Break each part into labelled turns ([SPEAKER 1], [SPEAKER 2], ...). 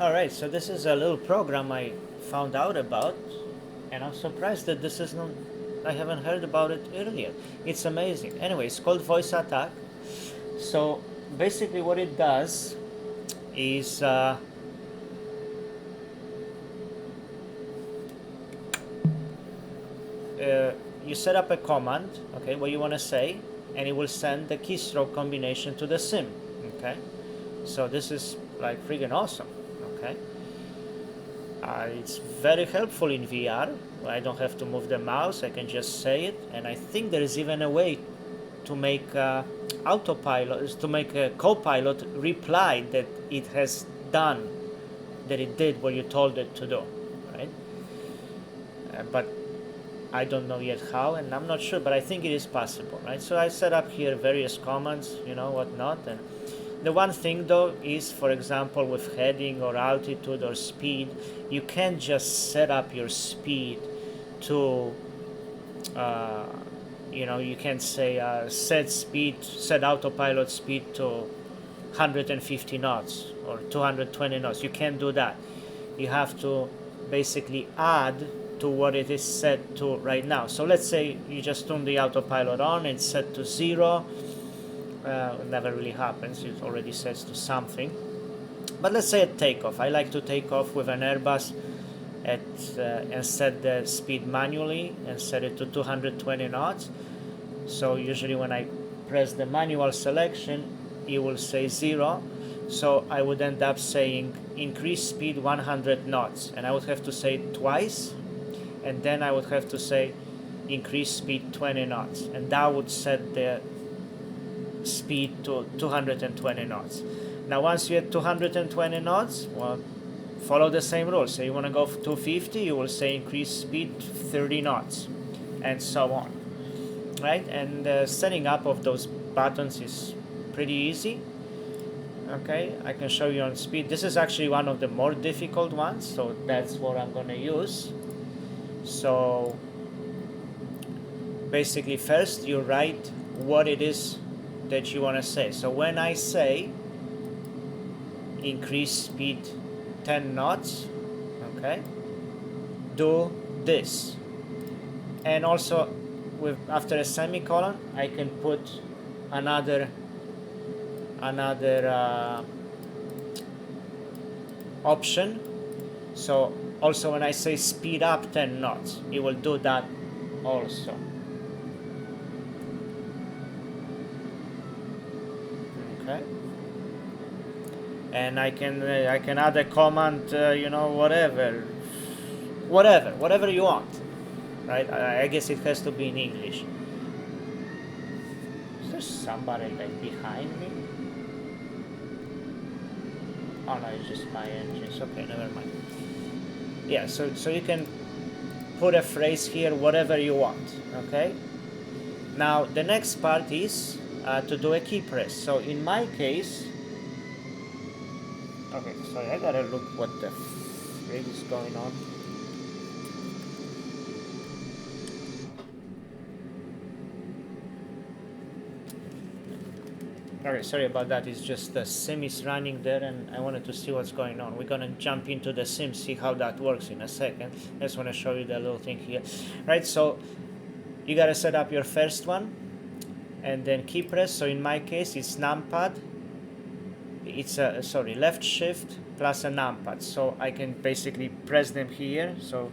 [SPEAKER 1] Alright, so this is a little program I found out about, and I'm surprised that this is not, I haven't heard about it earlier. It's amazing. Anyway, it's called VoiceAttack. So basically what it does is you set up a command, okay, what you want to say, and it will send the keystroke combination to the sim, okay. So this is like freaking awesome, okay. It's very helpful in VR. I don't have to move the mouse, I can just say it, and I think there is even a way to make autopilot, to make a copilot reply that it has done, that it did what you told it to do, right? But I don't know yet how, and I'm not sure, but I think it is possible, right? So I set up here various commands, you know, whatnot, and the one thing though is, for example, with heading or altitude or speed, you can't just set up your speed to, you know, you can say set autopilot speed to 150 knots or 220 knots. You can't do that. You have to basically add to what it is set to right now. So let's say you just turn the autopilot on, it's set to 0. It never really happens, it already sets to something. But let's say at takeoff, I like to take off with an Airbus and set the speed manually and set it to 220 knots. So usually when I press the manual selection, it will say 0. So I would end up saying increase speed 100 knots, and I would have to say it twice, and then I would have to say increase speed 20 knots, and that would set the speed to 220 knots. Now once you're at 220 knots, well, follow the same rules. So you want to go 250, you will say increase speed 30 knots, and so on, right? And the setting up of those buttons is pretty easy. Okay, I can show you on speed. This is actually one of the more difficult ones, so that's what I'm going to use. So basically first you write what it is that you want to say. So when I say increase speed 10 knots, okay, do this. And also with after a semicolon I can put another option. So also when I say speed up 10 knots, it will do that also. Okay. And I can add a command, you know, whatever you want, right? I guess it has to be in English. Is there somebody like behind me? Oh no, it's just my engines. Okay, never mind. Yeah, so you can put a phrase here, whatever you want. Okay. Now the next part is to do a key press. So in my case, okay, sorry, I gotta look what the frig is going on. Okay, sorry about that. It's just the sim is running there and I wanted to see what's going on. We're gonna jump into the sim, see how that works in a second. I just want to show you the little thing here. Right, so you gotta set up your first one and then key press. So in my case it's numpad. It's a left shift plus a numpad. So I can basically press them here. So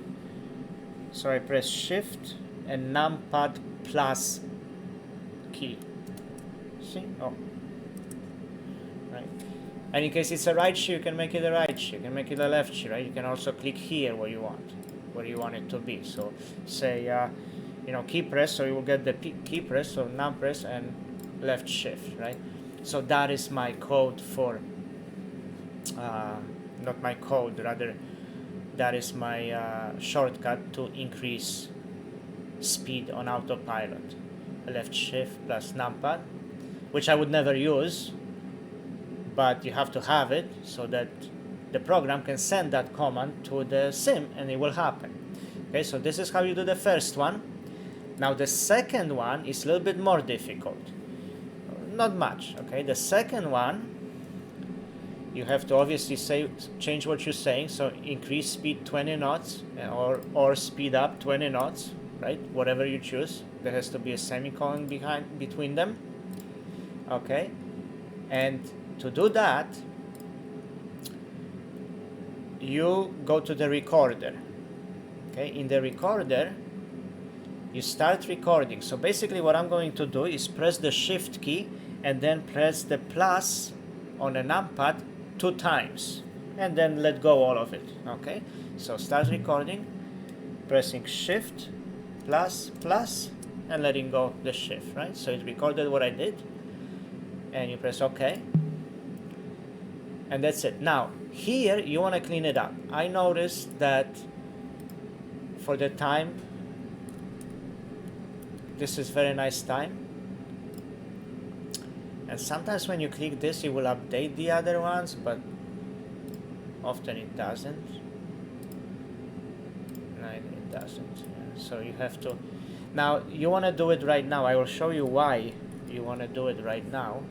[SPEAKER 1] I press shift and numpad plus key. See? Oh. Right. And in case it's a right shift, you can make it a right shift. You can make it a left shift, right? You can also click here where you want it to be. So say, you know, key press, so you will get the key press, so num press and left shift, right? So that is my code for, not my code, rather that is my shortcut to increase speed on autopilot. Left shift plus numpad, which I would never use, but you have to have it so that the program can send that command to the sim and it will happen. Okay, so this is how you do the first one. Now the second one is a little bit more difficult. Not much, okay? The second one you have to obviously change what you're saying, so increase speed 20 knots or speed up 20 knots, right? Whatever you choose. There has to be a semicolon between them. Okay, and to do that, you go to the recorder. Okay, in the recorder, you start recording. So basically what I'm going to do is press the shift key and then press the plus on a numpad 2 times and then let go all of it. Okay, so start recording, pressing shift plus and letting go the shift, right? So it recorded what I did, and you press OK, and that's it. Now here you want to clean it up. I noticed that for the time, this is very nice time, and sometimes when you click this it will update the other ones, but often it doesn't. Right, it doesn't. Yeah. So you have to, now you want to do it right now. I will show you why you want to do it right now.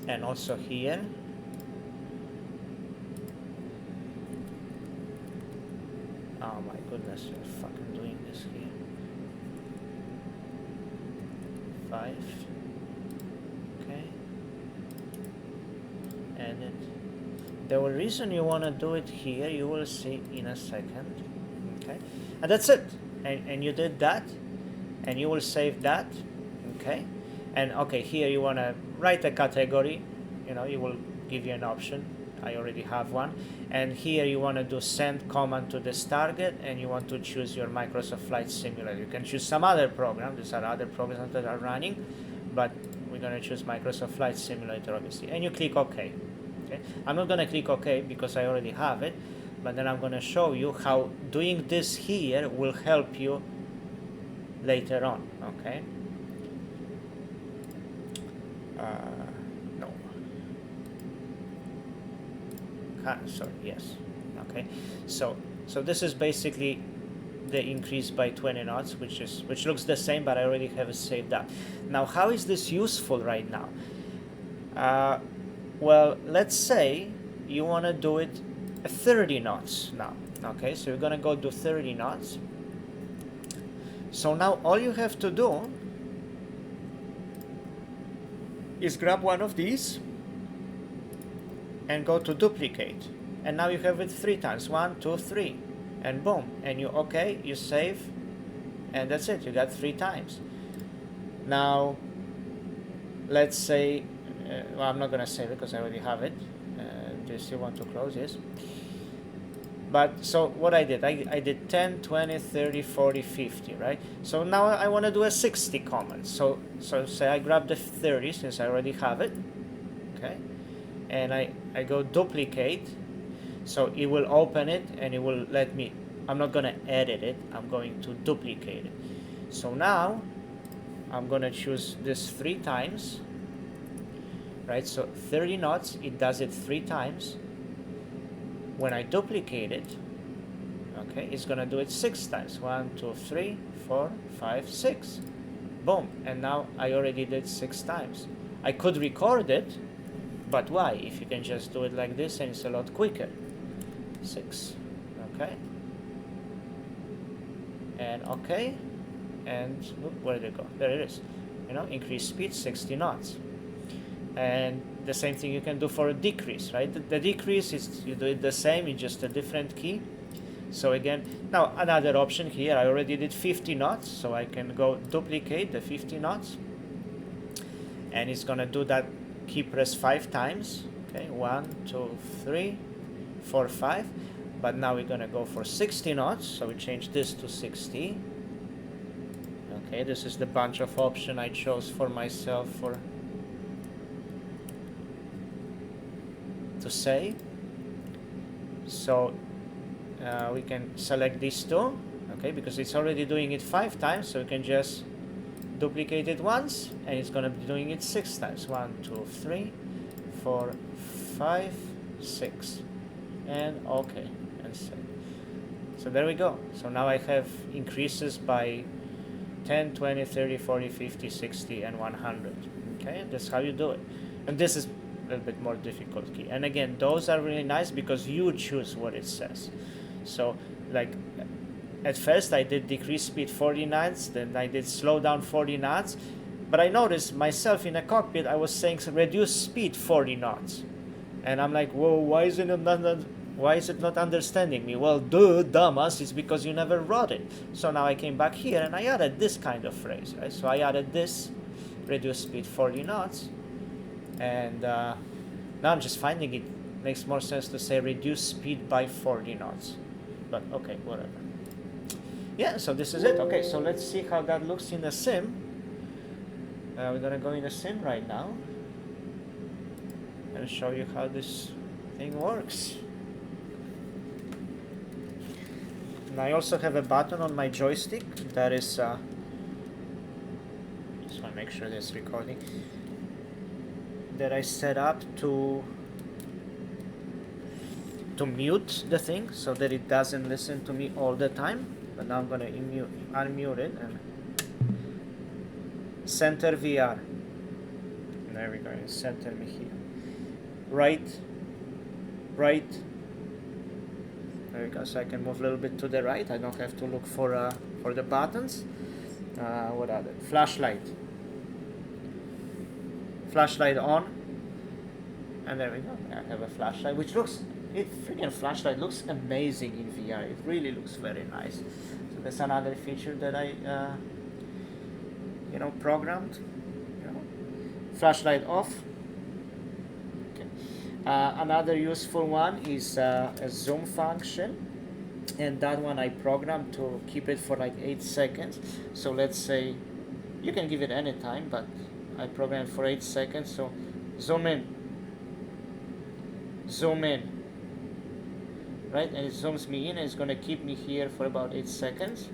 [SPEAKER 1] And also here. Oh my goodness, you're fucking doing this here. 5. Okay. Edit. The reason you want to do it here, you will see in a second. Okay. And that's it. And you did that. And you will save that. Okay. And okay, here you want to write a category. You know, it will give you an option. I already have one. And here you want to do send command to this target, and you want to choose your Microsoft Flight Simulator. You can choose some other program. These are other programs that are running, but we're going to choose Microsoft Flight Simulator, obviously. And you click OK. Okay. I'm not going to click OK because I already have it, but then I'm going to show you how doing this here will help you later on. Okay. No. Sorry, yes. Okay. So this is basically the increase by 20 knots, which looks the same, but I already have it saved up. Now, how is this useful right now? Well, let's say you want to do it 30 knots now. Okay, so you're gonna go do 30 knots. So now all you have to do is grab one of these and go to duplicate, and now you have it 3 times. 1, 2, 3, and boom, and you OK, you save, and that's it. You got 3 times. Now let's say well, I'm not gonna save it because I already have it. Do you still want to close this? But so what I did, I did 10, 20, 30, 40, 50, right? So now I want to do a 60 comment. So say I grab the 30 since I already have it, okay? And I go duplicate, so it will open it and it will let me, I'm not going to edit it, I'm going to duplicate it. So now I'm going to choose this 3 times, right? So 30 knots, it does it 3 times. When I duplicate it, okay, it's gonna do it 6 times. 1, 2, 3, 4, 5, 6. Boom, and now I already did 6 times. I could record it, but why? If you can just do it like this and it's a lot quicker. 6, okay. And okay, and where did it go? There it is. You know, increase speed 60 knots. And the same thing you can do for a decrease, right? The decrease is you do it the same, it's just a different key. So again, now another option here, I already did 50 knots, so I can go duplicate the 50 knots, and it's gonna do that key press 5 times. Okay, 1, 2, 3, 4, 5. But now we're gonna go for 60 knots, so we change this to 60. Okay, this is the bunch of options I chose for myself for to say. So we can select these 2, okay, because it's already doing it 5 times, so we can just duplicate it once and it's going to be doing it 6 times. 1, 2, 3, 4, 5, 6, and okay, and save. So there we go. So now I have increases by 10, 20, 30, 40, 50, 60, and 100. Okay, that's how you do it. And this is a little bit more difficult key. And again, those are really nice because you choose what it says. So like at first I did decrease speed 40 knots, then I did slow down 40 knots. But I noticed myself in a cockpit, I was saying reduce speed 40 knots. And I'm like, whoa, why is it not understanding me? Well, duh, dumbass, it's because you never wrote it. So now I came back here and I added this kind of phrase, right? So I added this, reduce speed 40 knots. And now I'm just finding it makes more sense to say reduce speed by 40 knots. But okay, whatever. Yeah, so this is it. Okay, so let's see how that looks in a sim. We're gonna go in a sim right now and show you how this thing works. And I also have a button on my joystick that is just want to make sure that's recording, that I set up to mute the thing so that it doesn't listen to me all the time. But now I'm gonna unmute it and center VR. There we go, and center me here. Right. There we go. So I can move a little bit to the right. I don't have to look for the buttons. What other? Flashlight on. And there we go. I have a flashlight, which looks, freaking flashlight looks amazing in VR. It really looks very nice. So that's another feature that I, programmed. Flashlight off. Okay. Another useful one is a zoom function, and that one I programmed to keep it for like 8 seconds. So let's say you can give it any time, but I programmed for 8 seconds. So zoom in, right? And it zooms me in, and it's going to keep me here for about 8 seconds.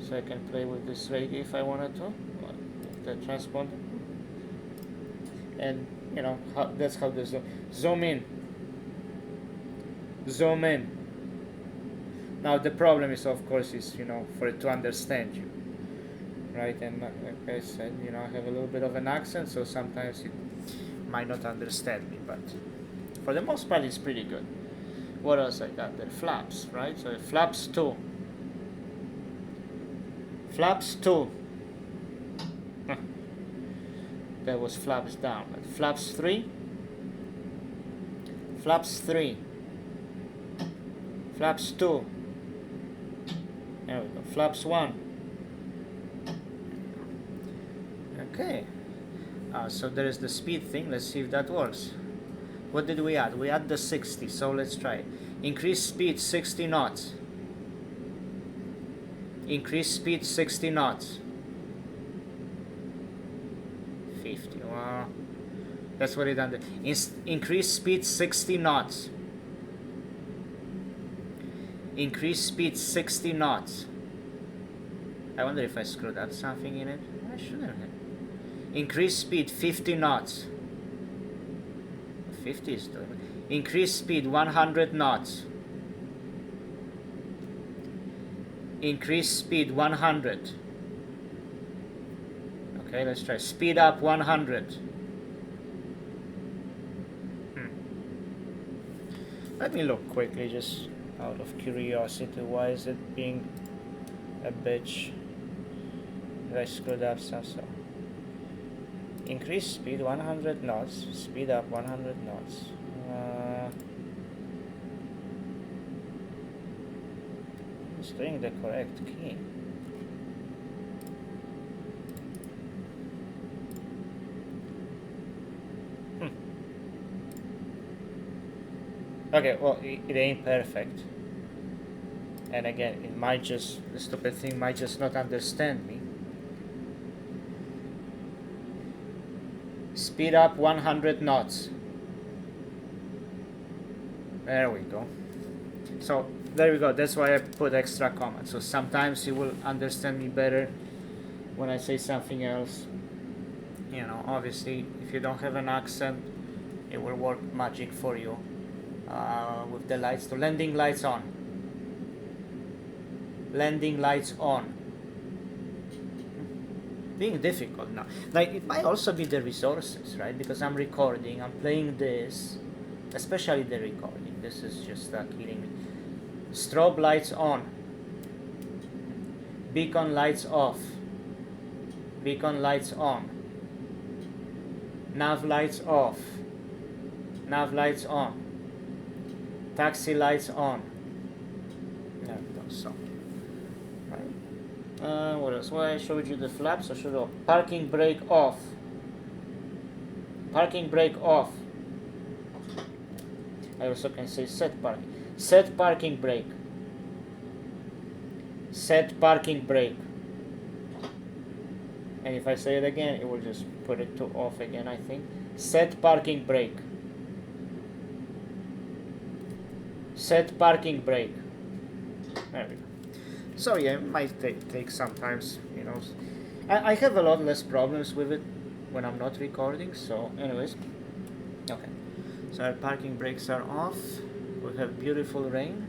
[SPEAKER 1] So I can play with this radio if I wanted to, the transponder. And that's how the zoom in. Now the problem is, of course, is for it to understand you, right? And like I said, I have a little bit of an accent, so sometimes it might not understand me, but for the most part it's pretty good. What else I got there? Flaps, right? So flaps 2. That was flaps down. But flaps 3. Flaps 2. There we go. Flaps 1. Okay. So there is the speed thing. Let's see if that works. What did we add? We add the 60. So let's try. Increase speed 60 knots. Increase speed 60 knots. 50. Wow. That's what it done. Increase speed 60 knots. Increase speed 60 knots. I wonder if I screwed up something in it. I shouldn't have. Increase speed 50 knots. 50 is doing it. Increase speed 100 knots. Increase speed 100. Okay, let's try. Speed up 100. Let me look quickly, just out of curiosity. Why is it being a bitch? Did I screwed up some? So increase speed 100 knots. Speed up 100 knots. It's doing the correct key. Okay, well, it ain't perfect. And again, it might just, the stupid thing might just not understand me. Speed up 100 knots. There we go. So, there we go. That's why I put extra commas. So sometimes you will understand me better when I say something else. Obviously, if you don't have an accent, it will work magic for you. With the lights, the landing lights on. Landing lights on. Being difficult now. Like, it might also be the resources, right? Because I'm recording, I'm playing this, especially the recording. This is just killing me. Strobe lights on. Beacon lights off. Beacon lights on. Nav lights off. Nav lights on. Taxi lights on. There we go. So, right. What else? Well, I showed you the flaps. I showed you parking brake off. Parking brake off. I also can say set parking. Set parking brake. Set parking brake. And if I say it again, it will just put it to off again, I think. Set parking brake. Set parking brake. There we go. So yeah, it might take sometimes, you know. I have a lot less problems with it when I'm not recording, so anyways. Okay. So our parking brakes are off. We have beautiful rain.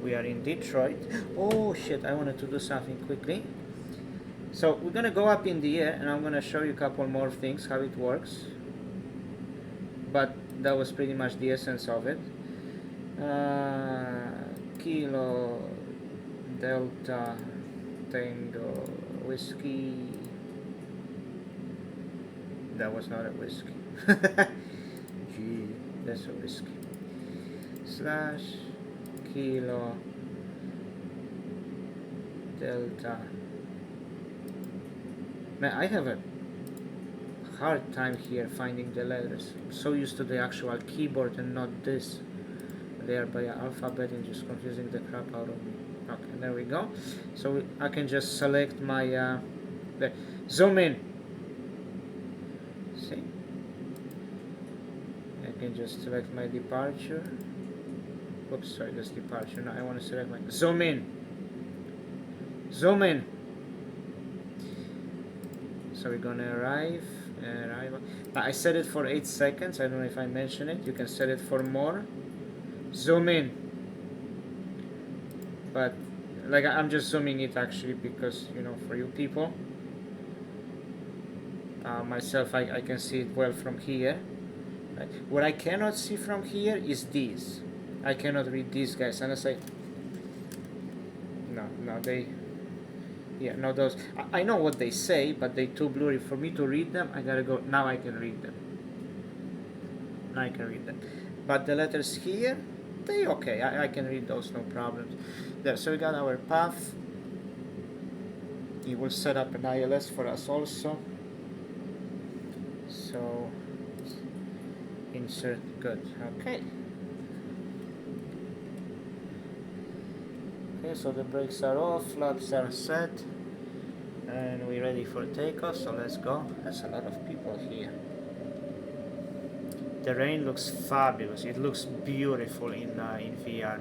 [SPEAKER 1] We are in Detroit. Oh shit, I wanted to do something quickly. So we're gonna go up in the air and I'm gonna show you a couple more things, how it works. But that was pretty much the essence of it. Kilo, Delta, Tango, Whiskey. That was not a whiskey. Gee, that's a whiskey. Slash, Kilo, Delta. Man, I have a hard time here finding the letters. I'm so used to the actual keyboard and not this. They are by alphabet and just confusing the crap out of me. Okay, there we go. So I can just select my zoom in. See? I can just select my departure. Oops, sorry, that's departure. Now I want to select my zoom in. Zoom in. So we're gonna arrive. Now I set it for 8 seconds. I don't know if I mentioned it. You can set it for more. Zoom in. But like I'm just zooming it actually because, you know, for you people. Myself, I can see it well from here. Right? What I cannot see from here is these. I cannot read these guys unless I. No, they. Yeah, no, those. I know what they say, but they too blurry for me to read them. I gotta go. Now I can read them. Now I can read them. But the letters here, they okay. I can read those, no problems. There. So we got our path. It will set up an ILS for us also. So insert good. Okay. Okay, so the brakes are off, flaps are set, and we're ready for takeoff, so let's go. There's a lot of people here. The rain looks fabulous. It looks beautiful in VR.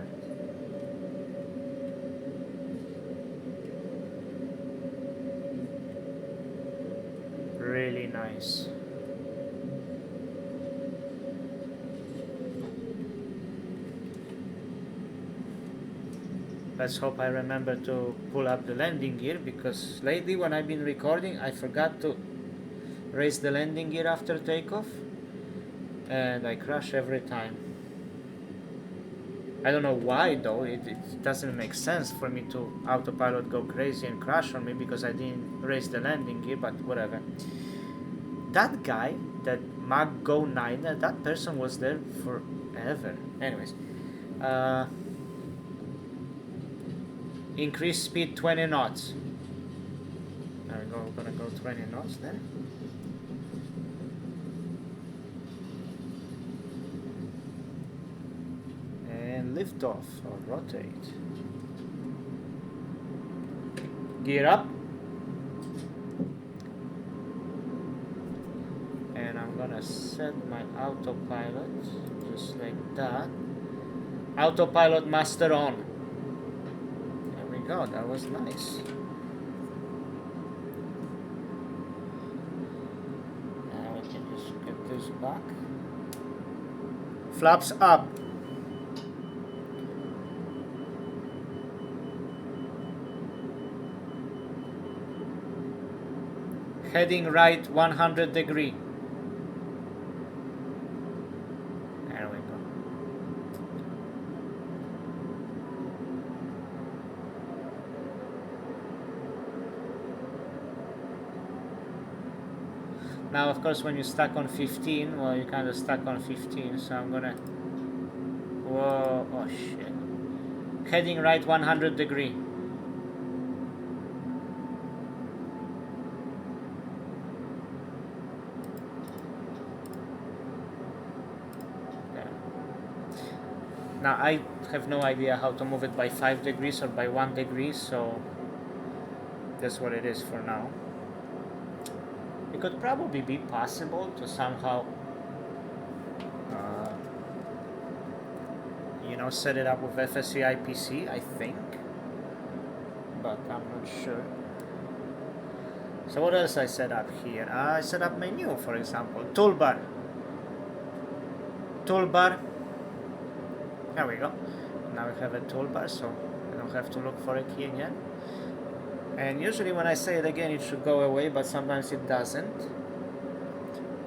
[SPEAKER 1] Really nice. Let's hope I remember to pull up the landing gear, because lately when I've been recording I forgot to raise the landing gear after takeoff and I crash every time. I don't know why though. It doesn't make sense for me to autopilot go crazy and crash on me because I didn't raise the landing gear, but whatever. That guy, that Mag Go 9, that person was there forever. Anyways, increase speed 20 knots. There we go, we're gonna go 20 knots then. And lift off or rotate. Gear up. And I'm gonna set my autopilot just like that. Autopilot master on. There we go, that was nice. Pushback. Flaps up. Heading right 100 degree. There we go. Now, of course, when you're stuck on 15, well, you're kind of stuck on 15, so I'm gonna... Whoa, oh shit. Heading right 100 degree. Now I have no idea how to move it by 5 degrees or by 1 degree, so that's what it is for now. It could probably be possible to somehow, set it up with FSC IPC, I think, but I'm not sure. So what else I set up here? I set up menu, for example, toolbar. Toolbar. There we go. Now we have a toolbar, so I don't have to look for a key again. And usually when I say it again, it should go away, but sometimes it doesn't.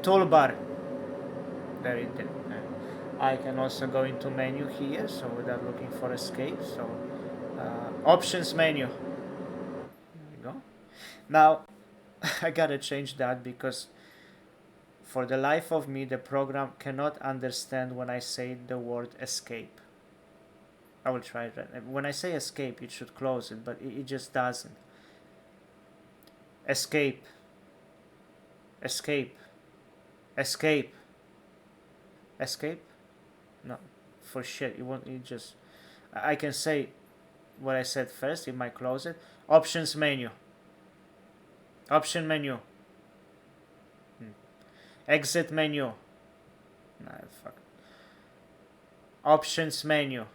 [SPEAKER 1] Toolbar. There it is. I can also go into menu here, so without looking for escape. So options menu. There we go. Now I gotta change that because for the life of me, the program cannot understand when I say the word escape. I will try it. When I say escape, it should close it, but it just doesn't. Escape. Escape. Escape. Escape? No, for shit. It won't. It just. I can say what I said first. It might close it. Options menu. Option menu. Exit menu. Nah, fuck. Options menu.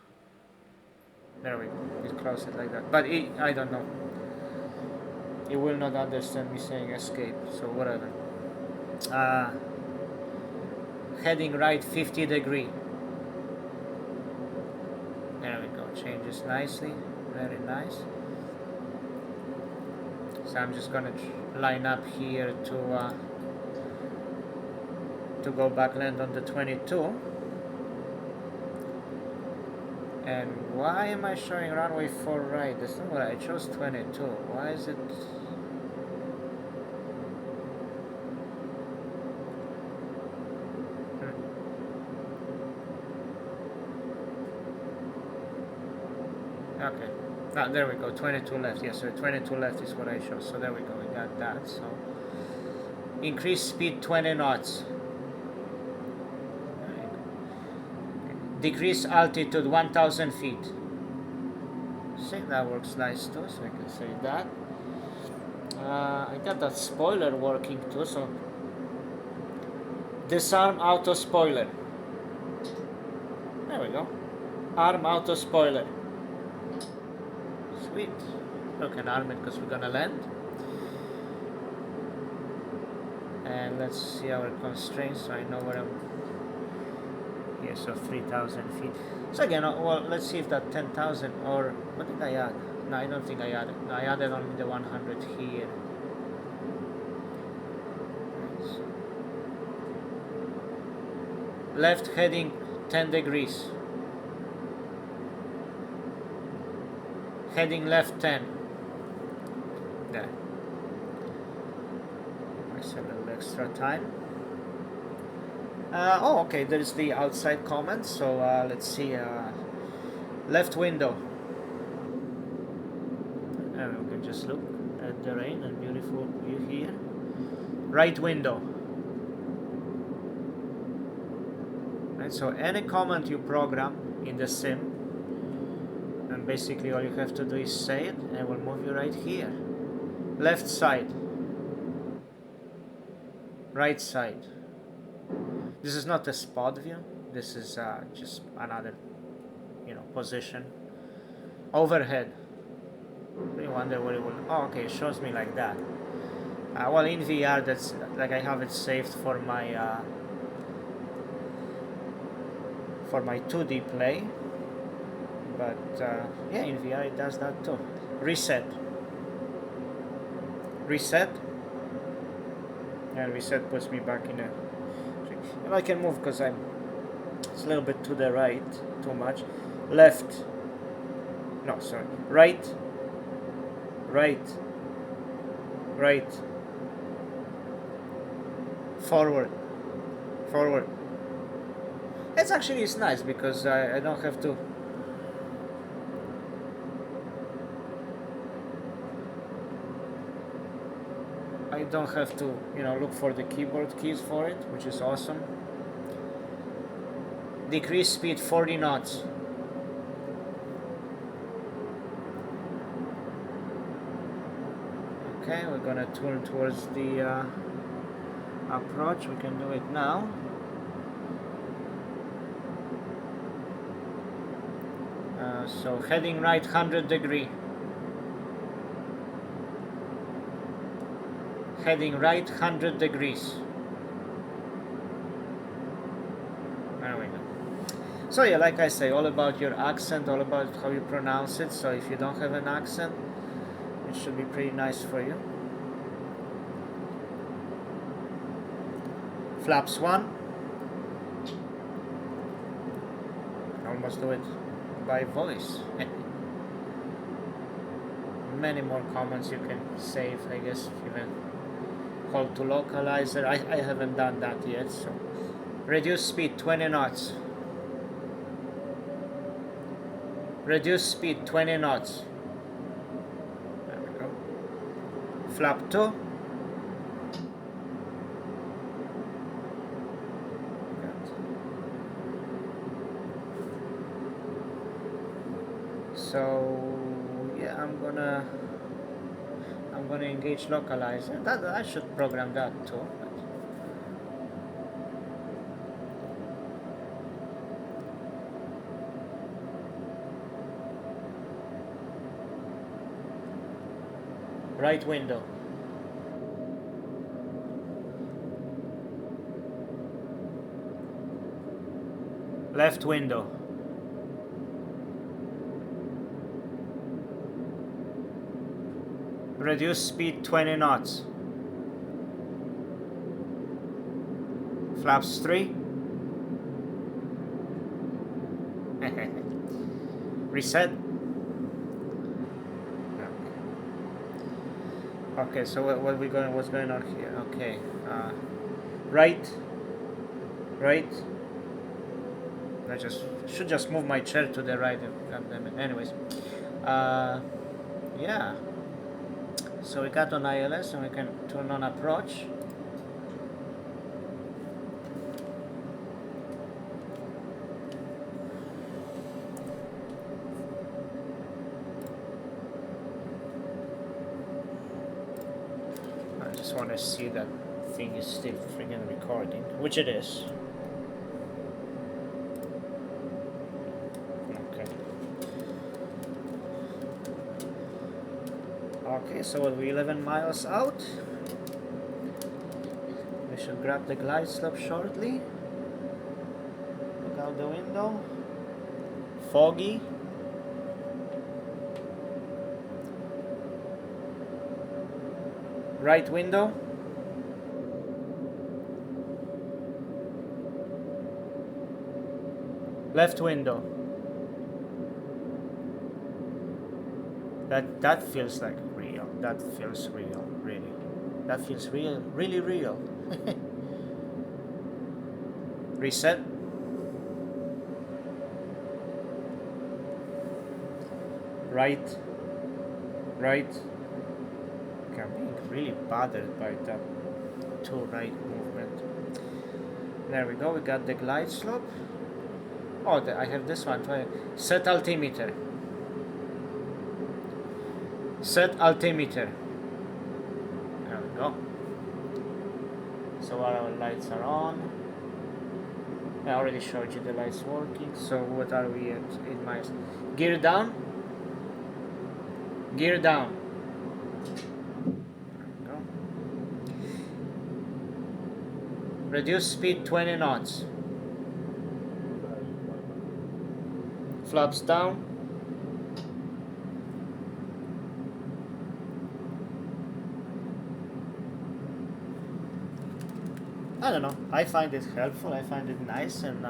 [SPEAKER 1] There we go. It closed it like that. But I don't know. It will not understand me saying escape. So whatever. Heading right 50 degree. There we go. Changes nicely. Very nice. So I'm just gonna line up here to go back land on the 22. And why am I showing runway 4 right? That's not what I chose. 22. Why is it? Okay. Ah, there we go. 22 left. Yes, so 22 left is what I chose. So there we go. We got that. So increase speed 20 knots. Decrease altitude 1000 feet. See, that works nice too, so I can say that. I got that spoiler working too, so disarm auto spoiler. There we go. Arm auto spoiler. Sweet. We can arm it because we're gonna land. And let's see our constraints so I know where I'm. Yeah, so 3,000 feet. So again, well, let's see if that 10,000 or what did I add? No, I don't think I added. No, I added only the 100 here. Left heading 10 degrees. Heading left 10. There. I said a little extra time. Oh, okay, there's the outside comment, so let's see, left window, and we can just look at the rain and beautiful view here. Right window. Right, so any comment you program in the sim, and basically all you have to do is say it, and it will move you right here. Left side. Right side. This is not a spot view. This is just another, position. Overhead. You wonder what it will. Oh, okay. It shows me like that. Well, in VR, that's like I have it saved for my for my 2D play. But yeah, in VR it does that too. Reset, and reset puts me back in a. And I can move because it's a little bit to the right, too much. Left, no, sorry, right, right, forward. It's nice because I don't have to. I don't have to, look for the keyboard keys for it, which is awesome. Decrease speed 40 knots. Okay, we're gonna turn towards the approach. We can do it now. So heading right 100 degree. Heading right 100 degrees. There we go. So yeah, like I say, all about your accent, all about how you pronounce it. So if you don't have an accent, it should be pretty nice for you. Flaps 1. Almost do it by voice. Many more comments you can save, I guess, even hold to localizer. I haven't done that yet, so reduce speed 20 knots. Reduce speed 20 knots. There we go. Flap 2. So yeah, I'm gonna engage localizer. That I should program that too. Right window. Left window. Reduce speed 20 knots. Flaps 3. Reset. Okay, so what's going on here? Okay, right. I should just move my chair to the right. Anyways, yeah. So we got on ILS and we can turn on approach. I just want to see that thing is still freaking recording, which it is. Okay, so we're 11 miles out. We should grab the glide slope shortly. Look out the window. Foggy. Right window. Left window. That feels like real. That feels real, really. That feels real, really real. Reset. Right. Okay, I'm being really bothered by that to right movement. There we go. We got the glide slope. Oh, I have this one. Set altimeter. Set altimeter. There we go. So our lights are on. I already showed you the lights working. So what are we at? 8 miles. Gear down. Gear down. There we go. Reduce speed 20 knots. Flaps down. I don't know. I find it helpful. I find it nice, and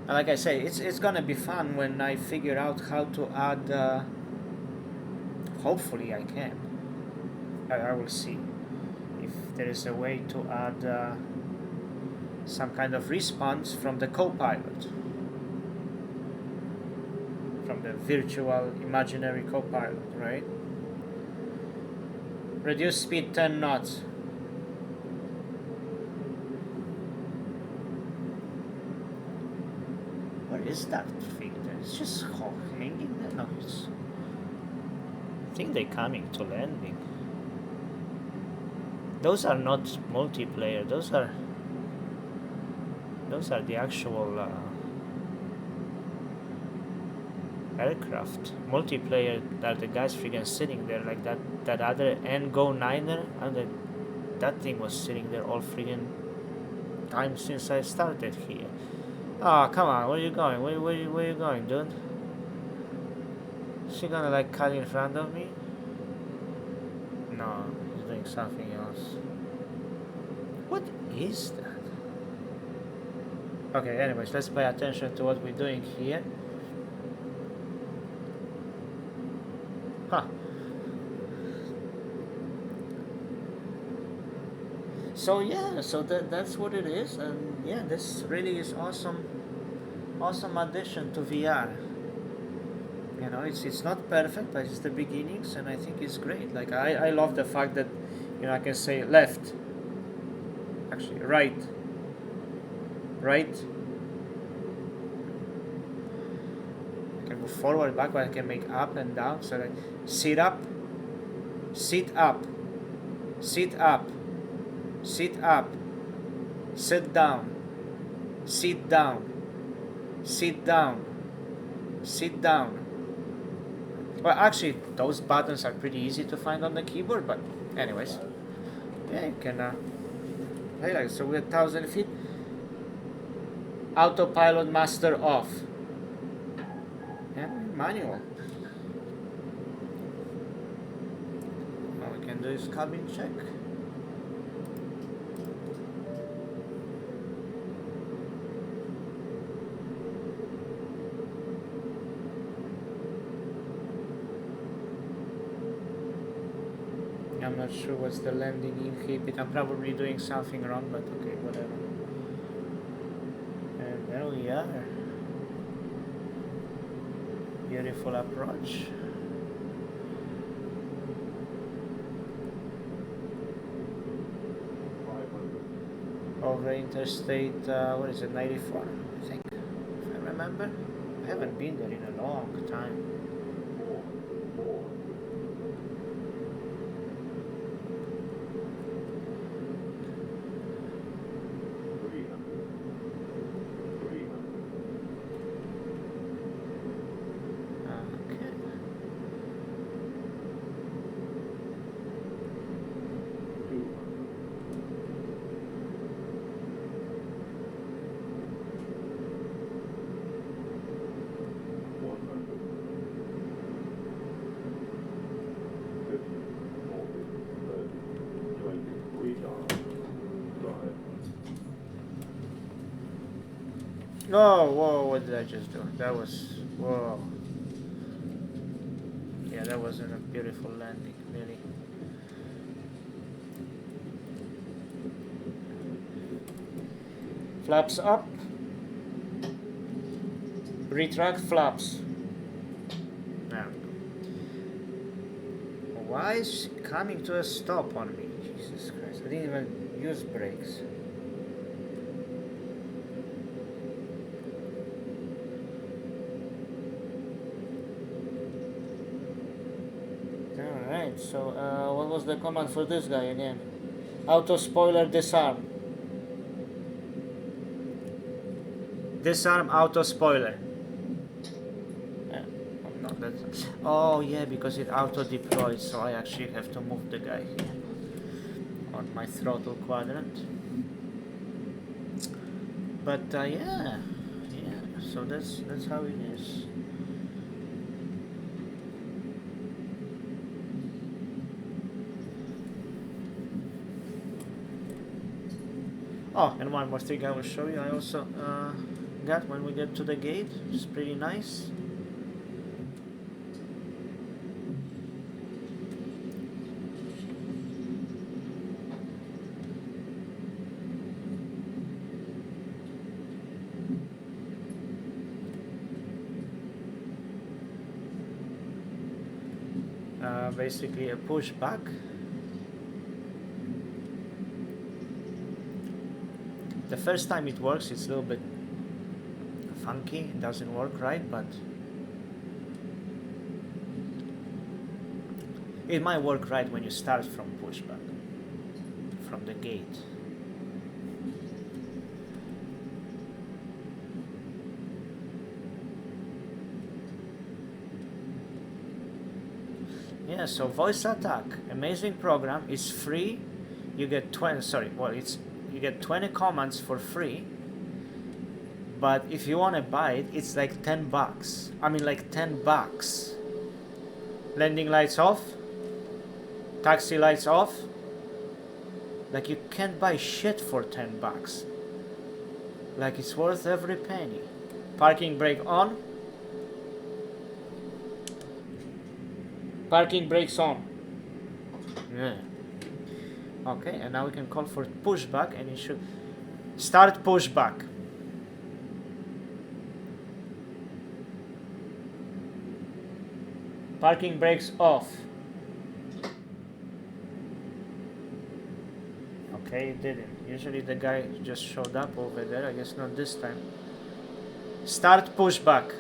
[SPEAKER 1] like I say, it's gonna be fun when I figure out how to add. Hopefully, I can. I will see if there is a way to add some kind of response from the co-pilot, from the virtual imaginary co-pilot, right? Reduce speed 10 knots. Where is that thing? It's just hanging there. No, it's. I think they're coming to landing. Those are not multiplayer. Those are the actual aircraft. Multiplayer are the guys freaking sitting there like that other NGO 9er, and that thing was sitting there all freaking time since I started here. Oh, come on, where are you going? Where you going, dude? Is she gonna like cut in front of me? No, he's doing something else. What is that? Okay, anyways, let's pay attention to what we're doing here. Huh. So yeah, so that's what it is, and yeah, this really is awesome addition to VR. You know, it's not perfect, but it's the beginnings, and I think it's great. Like I love the fact that, you know, I can say left, actually right. I can move forward, backward. I can make up and down. So like sit up, sit up, sit up, sit up, sit down, sit down, sit down, sit down. Well, actually, those buttons are pretty easy to find on the keyboard, but anyways, yeah, you can. Like so, we're 1,000 feet. Autopilot master off. Yeah, manual. All we can do is cabin check. I'm not sure what's the landing inhibit. I'm probably doing something wrong, but okay, whatever. And there we are. Beautiful approach. Over interstate, what is it, 94, I think, if I remember. I haven't been there in a long time. Oh, whoa, what did I just do? That was, whoa. Yeah, that wasn't a beautiful landing, really. Flaps up. Retract flaps. Now. Why is she coming to a stop on me? Jesus Christ, I didn't even use brakes. So, what was the command for this guy again? Auto spoiler disarm. Disarm auto spoiler. No, that's. Oh yeah, because it auto deploys, so I actually have to move the guy here on my throttle quadrant. But yeah. so that's how it is. Oh, and one more thing I will show you. I also got when we get to the gate. It's pretty nice. Basically a pushback. The first time it works, it's a little bit funky. It doesn't work right, but it might work right when you start from pushback, from the gate. Yeah, so VoiceAttack, amazing program. It's free. You get 20. Sorry, well, you get 20 commands for free. But if you want to buy it, it's like $10. I mean, like $10. Landing lights off. Taxi lights off. Like, you can't buy shit for $10. Like, it's worth every penny. Parking brake on. Parking brakes on. Yeah. Okay, and now we can call for pushback, and it should start pushback. Parking brakes off. Okay, it didn't. Usually the guy just showed up over there. I guess not this time. Start pushback.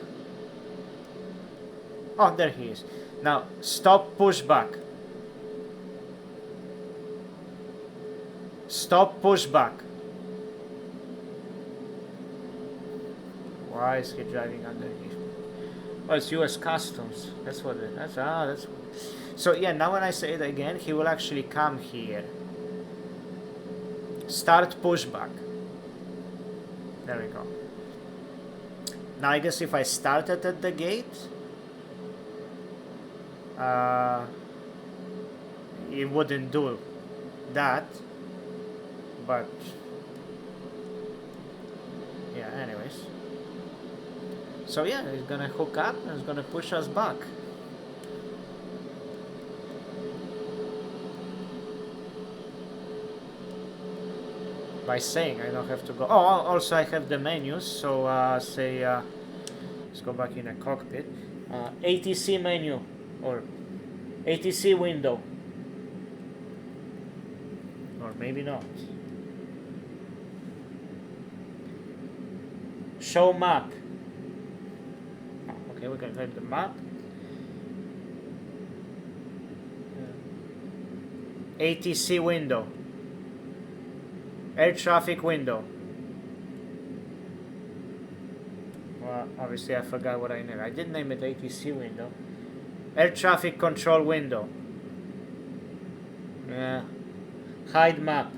[SPEAKER 1] Oh, there he is. Now, stop pushback. Stop pushback. Why is he driving underneath? Oh, it's US Customs. That's what it is. That's so yeah, now when I say it again, he will actually come here. Start pushback. There we go. Now I guess if I started at the gate, it wouldn't do that, but yeah, anyways. So yeah, it's gonna hook up and it's gonna push us back. By saying I don't have to go. Oh, also I have the menus, so say let's go back in a cockpit. ATC menu or ATC window, or maybe not. Show map. Okay, we can hit the map. ATC window. Air traffic window. Well, obviously I forgot what I named. I did name it ATC window. Air traffic control window. Yeah. Hide map.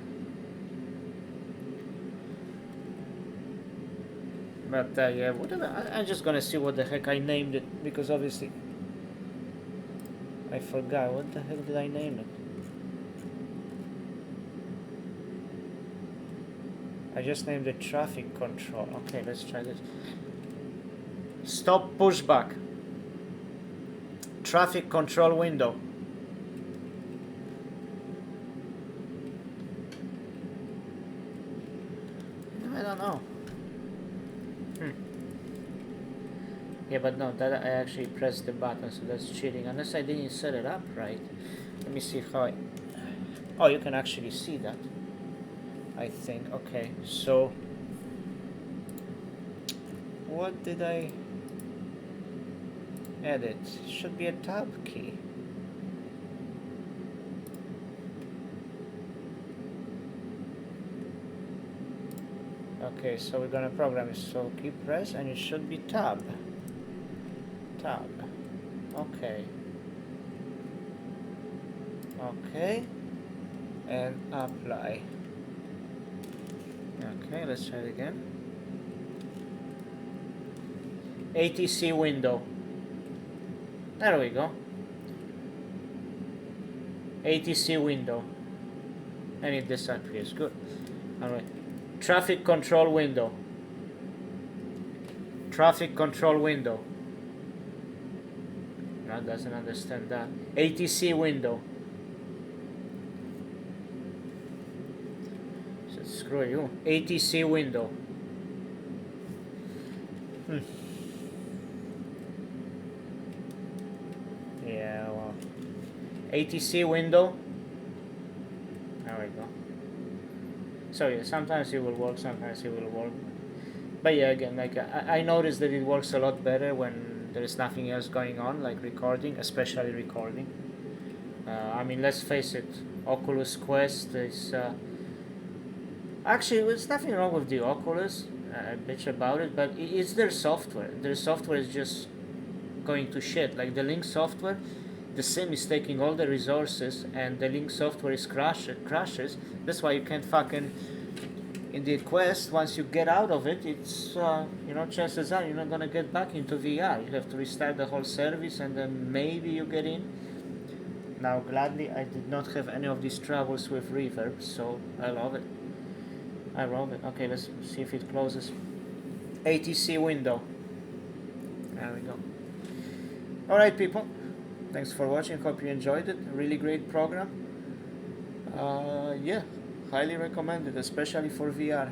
[SPEAKER 1] But yeah, whatever. I'm just gonna see what the heck I named it, because obviously I forgot. What the heck did I name it? I just named it traffic control. Okay, let's try this. Stop pushback. Traffic control window. I don't know. Yeah, but no, that I actually pressed the button, so that's cheating. Unless I didn't set it up right. Let me see how I... Oh, you can actually see that, I think. Okay, so what did I edit? Should be a tab key. Okay, so we're gonna program it. So key press, and it should be tab. Tab. Okay. Okay. And apply. Okay, let's try it again. ATC window. There we go. ATC window. And it disappears. Good. Alright. Traffic control window. Traffic control window. No, doesn't understand that. ATC window. So screw you. ATC window. Yeah, well. ATC window. There we go. So yeah, sometimes it will work, sometimes it will work. But yeah, again, like I noticed that it works a lot better when there is nothing else going on, like recording, especially recording. I mean, let's face it, Oculus Quest is... actually, there's nothing wrong with the Oculus, I bitch about it, but it's their software. Their software is just going to shit. Like the Link software, the sim is taking all the resources, and the Link software is crashes. That's why you can't fucking... In the Quest, once you get out of it, it's, you know, chances are you're not gonna get back into VR. You have to restart the whole service, and then maybe you get in. Now, gladly, I did not have any of these troubles with reverb, so I love it. I love it. Okay, let's see if it closes. ATC window. There we go. Alright, people. Thanks for watching. Hope you enjoyed it. Really great program. Yeah. Highly recommended, especially for VR.